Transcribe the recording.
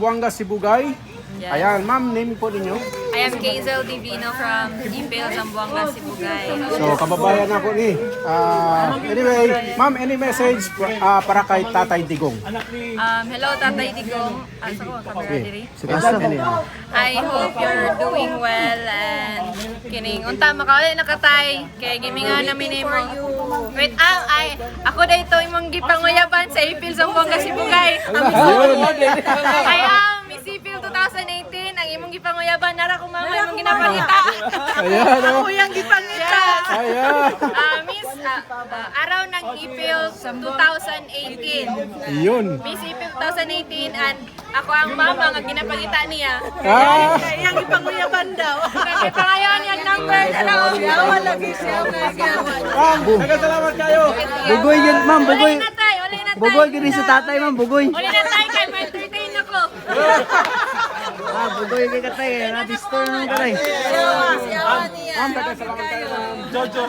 Zamboanga, Sibugay. Yes. Ayan, ma'am, name po ninyo. I am Kazel Divino from Ipil, Zamboanga, Sibugay. So, kababayan ako ni. Anyway, ma'am, any message para kay Tatay Digong? Hello, Tatay Digong. Asa ko, camera diri. Sige, I hope you're doing well and kining unta makawala na katay kay gimingan namin nimo. Wait, ako dito imong gipanguyaban sa Ipil, Zamboanga, Sibugay. I am Miss Ipil 2018 ang imong gipanguyaban nara ko mama imong ginapangita. Ayan, Ako yung gipangita. Ayan. Miss araw ng Ipil 2018. Yun. Miss Ipil 2018 and ako ang mama nga ginapangita niya. Yang ipanguyaban daw. Pangayon yung number daw. Yawa lagi siya. Ma'am, nagkasalamat kayo. Bugoy yun, ma'am, bugoy. Uli na tayo, uli na tayo. Bugoy gini sa tatay, ma'am, bugoy. Uli na tayo kay may entertain ako. Bugoy kay katay, na-disturb ng katay. Yawa niya. Ma'am, nagkasalamat kayo. Jojo.